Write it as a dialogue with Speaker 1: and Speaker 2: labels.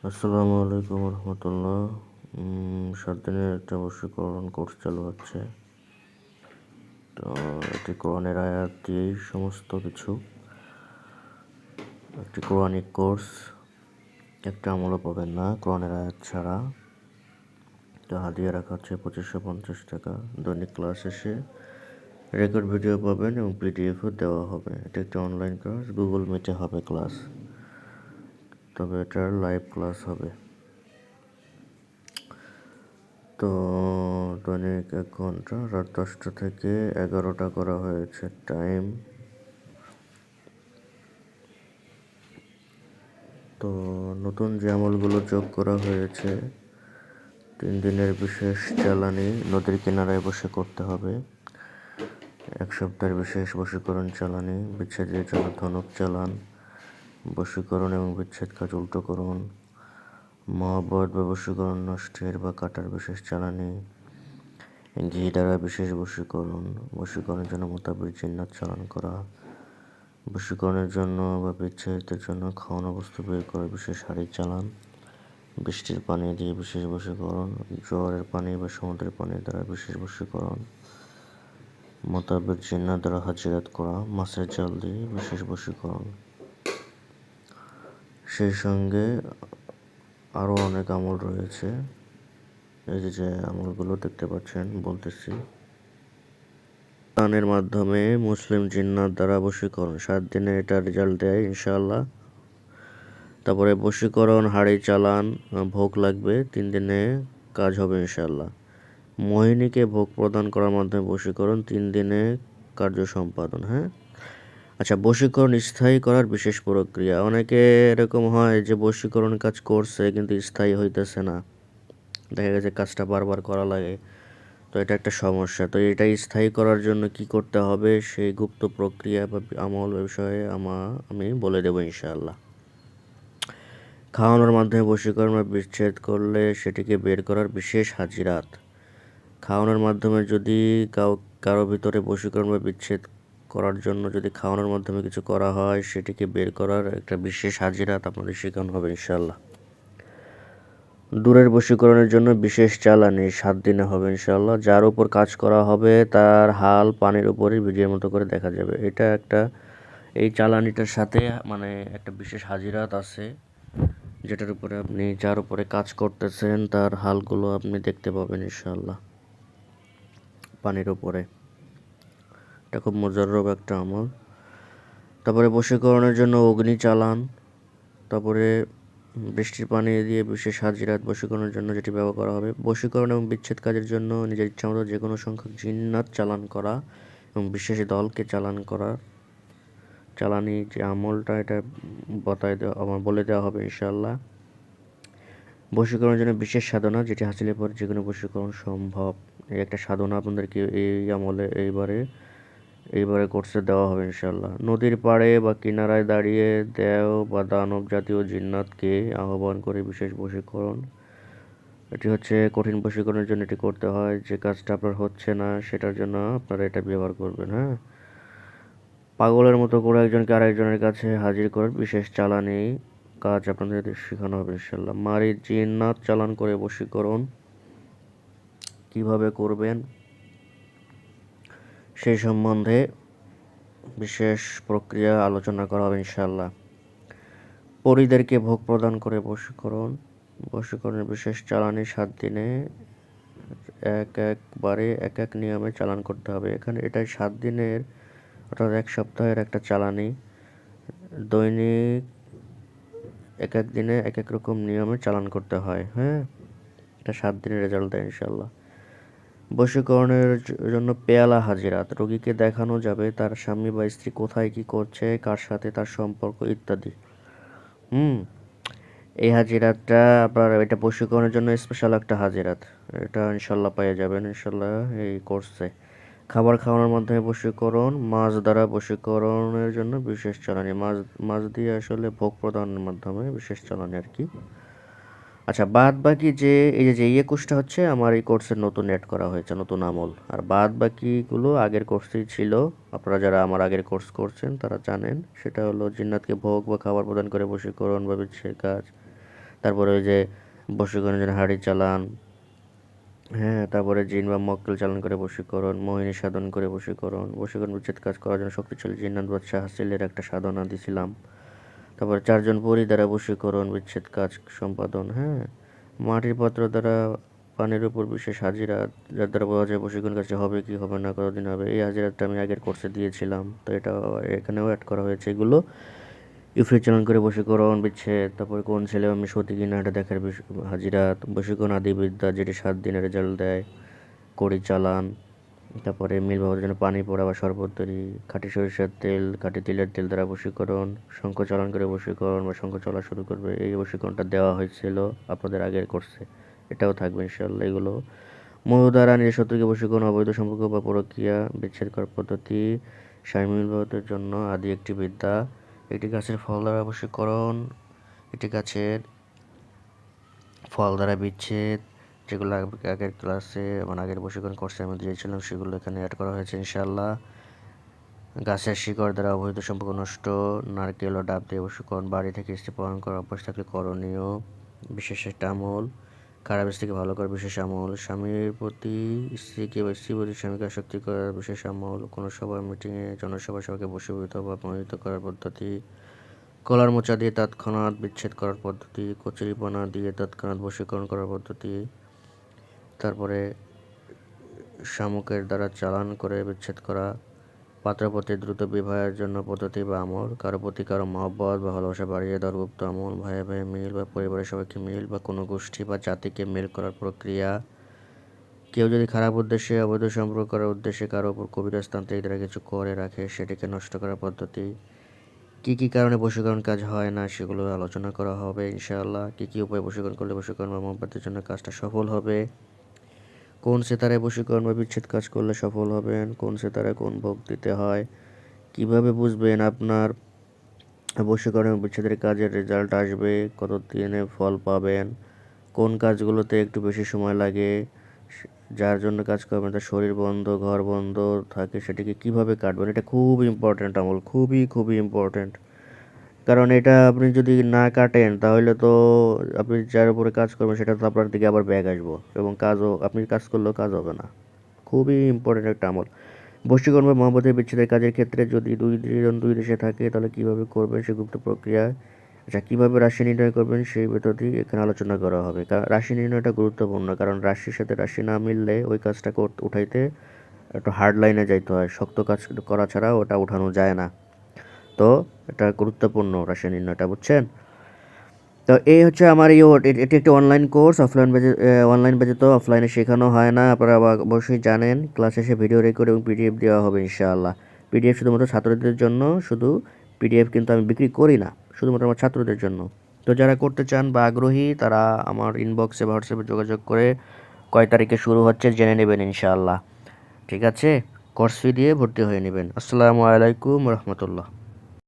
Speaker 1: আসসালামু আলাইকুম রহমতুল্লাহ। 7 দিনের একটা বশীকরণ কোর্স চালু হচ্ছে। তো এটি কোরআনের আয়াত দিয়েই সমস্ত কিছু, একটি কোরআনিক কোর্স, একটা আমলও পাবেন না কোরআনের আয়াত ছাড়া। তো হাদিয়া রাখা হচ্ছে 2550 টাকা। দৈনিক ক্লাস শেষে রেকর্ড ভিডিও পাবেন এবং পিডিএফও দেওয়া হবে। এটা একটা অনলাইন ক্লাস, গুগল মিটে হবে ক্লাস, তবে এটার লাইভ ক্লাস হবে। তো দৈনিক 1 ঘন্টা, রাত 10টা থেকে 11টা করা হয়েছে টাইম। তো নতুন যে আমলগুলো যোগ করা হয়েছে, 3 দিনের বিশেষ জ্বালানি নদীর কিনারায় বসে করতে হবে। 1 সপ্তাহের বিশেষ বশীকরণ চালানি, বিচ্ছেদের জন্য ধনুক চালান, বশীকরণ এবং বিচ্ছেদ কাজ উল্টো করুন, মহব্বত বা বশীকরণ নষ্টের বা কাটার বিশেষ চালানি, ঘি দ্বারা বিশেষ বশীকরণ, বশীকরণের জন্য মোতাবেক জিন্নাত চালান করা, বশীকরণের জন্য বা বিচ্ছেদের জন্য খাওয়ানো বস্তু বের করার বিশেষ হাড়ি চালান, বৃষ্টির পানি দিয়ে বিশেষ বশীকরণ, জোয়ারের পানি বা সমুদ্রের পানি দ্বারা বিশেষ বশীকরণ, মোতাবেক জিন্নাত দ্বারা হাজিরাত করা, মাছের জাল দিয়ে বিশেষ বশীকরণ। সেই সঙ্গে আরও অনেক আমল রয়েছে। এই যে আমলগুলো দেখতে পাচ্ছেন বলতেছি। দানের মাধ্যমে মুসলিম জিন্নাত দ্বারা বশীকরণ, 7 দিনে এটা রেজাল্ট দেয় ইনশাআল্লাহ। তারপরে বশীকরণ হাড়ি চালান, ভোগ লাগবে, 3 দিনে কাজ হবে ইনশাআল্লাহ। মোহিনীকে ভোগ প্রদান করার মাধ্যমে বশীকরণ, 3 দিনে কার্য সম্পাদন। হ্যাঁ, আচ্ছা, বশীকরণ স্থায়ী করার বিশেষ প্রক্রিয়া। অনেকে এরকম হয় যে বশীকরণ কাজ করছে কিন্তু স্থায়ী হইতেছে না, দেখা গেছে কাজটা বারবার করা লাগে। তো এটা একটা সমস্যা। তো এটা স্থায়ী করার জন্য কি করতে হবে, সেই গুপ্ত প্রক্রিয়া বা আমল বিষয়ে আমি বলে দেবো ইনশাআল্লাহ। খাওয়ানোর মাধ্যমে বশীকরণ বা বিচ্ছেদ করলে সেটিকে বের করার বিশেষ হাজিরাত। খাওয়ানোর মাধ্যমে যদি কারো ভিতরে বশীকরণ বা বিচ্ছেদ করার জন্য যদি খাওয়ানোর মাধ্যমে কিছু করা হয়, সেটিকে বের করার একটা বিশেষ হাজিরাত আপনাদের শেখানো হবে ইনশাআল্লাহ। দূরের বশীকরণের জন্য বিশেষ চালানি 7 দিনে হবে ইনশাআল্লাহ। যার উপর কাজ করা হবে তার হাল পানির উপরই ভিডিওর মতো করে দেখা যাবে। এটা একটা, এই চালানিটার সাথে মানে একটা বিশেষ হাজিরাত আছে, যেটার উপরে আপনি যার উপরে কাজ করতেছেন তার হালগুলো আপনি দেখতে পাবেন ইনশাআল্লাহ পানির উপরে। এটা খুব মুজাররব একটা আমল। তারপরে বশীকরণের জন্য অগ্নি চালান, তারপরে বৃষ্টির পানি দিয়ে বিশেষ হাজিরাত বশীকরণের জন্য যেটি ব্যবহার করা হবে। বশীকরণ এবং বিচ্ছেদ কাজের জন্য নিজের ইচ্ছামতো যে কোনো সংখ্যক জিন্নাত চালান করা এবং বিশেষ দলকে চালান করা। চালানি যে আমলটা, এটা বলে দেওয়া হবে ইনশাআল্লাহ। বশীকরণের জন্য বিশেষ সাধনা, যেটি হাসিলের পর যে কোনো বশীকরণ সম্ভব। এই একটা সাধনা আপনাদেরকে এই আমলে এইবারে কোর্সে দেওয়া হবে ইনশাআল্লাহ। নদীর পাড়ে বা কিনারায় দাঁড়িয়ে দেও বা দানব জাতীয় জিন্নাতকে আহ্বান করে বিশেষ বশীকরণ। এটি হচ্ছে কঠিন বশীকরণের জন্য এটি করতে হয়। যে কাজটা আপনার হচ্ছে না সেটার জন্য আপনারা এটা ব্যবহার করবেন। হ্যাঁ, পাগলের মতো করে একজনকে আরেকজনের কাছে হাজির করার বিশেষ চালানি কাজ আপনাদের শেখানো হবে ইনশাআল্লাহ। মারিদ জিন্নাত চালান করে বশীকরণ কিভাবে করবেন সেই সম্বন্ধে বিশেষ প্রক্রিয়া আলোচনা করা হবে ইনশাআল্লাহ। পরীদেরকে ভোগ প্রদান করে বশীকরণের বিশেষ চালানি 7 দিনে একবারে এক নিয়মে চালান করতে হবে। এখানে এটাই 7 দিনের অর্থাৎ 1 সপ্তাহের একটা চালানি। দৈনিক এক দিনে এক রকম নিয়মে চালান করতে হয়। হ্যাঁ, এটা 7 দিনের রেজাল্ট দেয় ইনশাআল্লাহ। বশীকরণের জন্য পেয়ালা হাজিরাত, রোগীকে দেখানো যাবে তার স্বামী বা স্ত্রী কোথায় কি করছে, কার সাথে তার সম্পর্ক ইত্যাদি। এই হাজিরাতটা আপনার, এটা বশীকরণের জন্য স্পেশাল একটা হাজিরাত। এটা ইনশাল্লাহ পেয়ে যাবেন ইনশাল্লাহ এই কোর্সে। খাবার খাওয়ানোর মাধ্যমে বশীকরণ, মাছ দ্বারা বশীকরণের জন্য বিশেষ চালানি। মাছ দিয়ে আসলে ভোগ প্রদানের মাধ্যমে বিশেষ চালানি আর কি। আচ্ছা, বাদ বাকি যে এই যে ইয়ে কোর্সটা হচ্ছে আমার এই কোর্সের নতুন অ্যাড করা হয়েছে, নতুন আমল। আর বাদ বাকিগুলো আগের কোর্সেই ছিল। আপনারা যারা আমার আগের কোর্স করছেন তারা জানেন। সেটা হলো জিন্নাতকে ভোগ বা খাবার প্রদান করে বশীকরণ বা বিচ্ছেদ কাজ, তারপরে ওই যে বশীকরণের জন্য হাঁড়ি চালান, হ্যাঁ, তারপরে জিন বা মক্কেল চালান করে বশীকরণ, মোহিনী সাধন করে বশীকরণ, বশীকরণ বিচ্ছেদ কাজ করার জন্য শক্তিশালী জিন্নাত বাদশাহ হাসিলের একটা সাধনা দিছিলাম। তারপরে 4 জন পরী দ্বারা বশীকরণ বিচ্ছেদ কাজ সম্পাদন, হ্যাঁ, মাটির পাত্র দ্বারা পানির উপর বিশেষ হাজিরাত, যার দ্বারা বোঝা যায় বশীকরণ কাজটি হবে কি হবে না, কতদিন হবে। এই হাজিরাতটা আমি আগের কোর্সে দিয়েছিলাম, তো এটা এখানেও অ্যাড করা হয়েছে এগুলো। ইফরিত চালান করে বশীকরণ বিচ্ছেদ, তারপরে কোন ছেলে আমি সতী কিনা এটা দেখার হাজিরাত, বশীকরণ আদি বিদ্যা যেটি 7 দিনের রেজাল্ট দেয়, কড়ি চালান, তারপরে মিল বাবার জন্য পানি পোড়া বা শরবত তৈরি, খাঁটি সরিষার তেল, খাঁটি তিলের তেল দ্বারা বশীকরণ, শঙ্খ চালান করে বশীকরণ বা শঙ্খ চলা শুরু করবে। এই বশীকরণটা দেওয়া হয়েছিল আপনাদের আগের কোর্সে, এটাও থাকবে ইনশাল্লাহ। এগুলো মধু দ্বারা নিজের শত্রুকে বশীকরণ, অবৈধ সম্পর্ক বা প্রক্রিয়া বিচ্ছেদ করার পদ্ধতি, স্বামী মিল বাবার জন্য আদি একটি বিদ্যা, একটি গাছের ফল দ্বারা বশীকরণ, একটি গাছের ফল দ্বারা বিচ্ছেদ, যেগুলো আগের ক্লাসে মানে আগের বশীকরণ কোর্সে আমি দিয়েছিলাম সেগুলো এখানে অ্যাড করা হয়েছে ইনশাআল্লাহ। গাছের শিকড় দ্বারা অবৈধ সম্পর্ক নষ্ট, নারকেল ও ডাব দিয়ে বশীকরণ, বাড়ি থেকে স্ত্রী পালন করা অভ্যাস থাকলে করণীয়, বিশেষ একটা আমল, খারাপ স্ত্রীকে ভালো করার বিশেষ আমল, স্বামীর প্রতি স্ত্রীকে বা স্ত্রী প্রতি স্বামীকে আসক্তি করার বিশেষ আমল, কোনো সভা মিটিংয়ে জনসভায় সবাইকে বশীভূত বা মোহিত করার পদ্ধতি, কলার মোচা দিয়ে তৎক্ষণাৎ বিচ্ছেদ করার পদ্ধতি, কচুরিপানা দিয়ে তৎক্ষণাৎ বশীকরণ করার পদ্ধতি, তারপরে শামুকের দ্বারা চালান করে বিচ্ছেদ করা, পাত্রপতি দ্রুত বিবাহের জন্য পদ্ধতি বা আমল, কারো প্রতি কারো মহব্বত বা ভালোবাসা বাড়িয়ে দেওয়ার গুপ্ত আমল, ভাইয়ে ভাইয়ে মিল বা পরিবারের সবাইকে মিল বা কোনো গোষ্ঠী বা জাতিকে মিল করার প্রক্রিয়া, কেউ যদি খারাপ উদ্দেশ্যে অবৈধ সম্পর্ক করার উদ্দেশ্যে কারো উপর কবিরাজ তান্ত্রিক দ্বারা কিছু করে রাখে সেটিকে নষ্ট করার পদ্ধতি, কী কী কারণে বশীকরণ কাজ হয় না সেগুলো আলোচনা করা হবে ইনশাআল্লাহ। কী কী উপায়ে বশীকরণ করলে বশীকরণ বা মোমবাতির জন্য কাজটা সফল হবে, কোন সেতারায় বশীকরণ বা বিচ্ছেদ কাজ করলে সফল হবেন, কোন সেতারায় কোন ভোগ দিতে হয়, কিভাবে বুঝবেন আপনার বশীকরণ এবং বিচ্ছেদের কাজের রেজাল্ট আসবে, কত দিনে ফল পাবেন, কোন কাজগুলোতে একটু বেশি সময় লাগে, যার জন্য কাজ করবেন তার শরীর বন্ধ ঘর বন্ধ থাকে সেটিকে কিভাবে কাটবেন। এটা খুব ইম্পর্ট্যান্ট আমল, খুবই খুবই ইম্পর্ট্যান্ট। কারণ এটা আপনি যদি না কাটেন তাহলে তো আপনি যার উপরে কাজ করবেন সেটা তো আপনার দিকে আবার ব্যাক আসবো এবং কাজও আপনি কাজ করলেও কাজ হবে না। খুবই ইম্পর্ট্যান্ট একটা আমল। বশীকরণ বা মহব্বতের বিচ্ছেদের কাজের ক্ষেত্রে যদি দুই দেশে থাকে তাহলে কীভাবে করবেন সে গুপ্ত প্রক্রিয়া, আচ্ছা কীভাবে রাশি নির্ণয় করবেন সেই পদ্ধতি এখানে আলোচনা করা হবে। কারণ রাশি নির্ণয়টা গুরুত্বপূর্ণ, কারণ রাশির সাথে রাশি না মিললে ওই কাজটা উঠাইতে একটু হার্ড লাইনে যাইতে হয়, শক্ত কাজ করা ছাড়া ওটা উঠানো যায় না। তো এটা গুরুত্বপূর্ণ রাশি নির্ণয়টা, বুঝছেন? তো এই হচ্ছে আমার এটি একটি অনলাইন কোর্স, অনলাইন বেজে তো অফলাইনে শেখানো হয় না, আপনারা অবশ্যই জানেন। ক্লাস শেষে ভিডিও রেকর্ড এবং পিডিএফ দেওয়া হবে ইনশাআল্লাহ। পিডিএফ শুধুমাত্র ছাত্রদের জন্য, শুধু পিডিএফ কিন্তু আমি বিক্রি করি না, শুধুমাত্র আমার ছাত্রদের জন্য। তো যারা করতে চান বা আগ্রহী তারা আমার ইনবক্সে বা হোয়াটসঅ্যাপে যোগাযোগ করে কয় তারিখে শুরু হচ্ছে জেনে নেবেন ইনশাআল্লাহ। ঠিক আছে, কোর্স ফি দিয়ে ভর্তি হয়ে নেবেন। আসসালামু আলাইকুম রহমতুল্লাহ।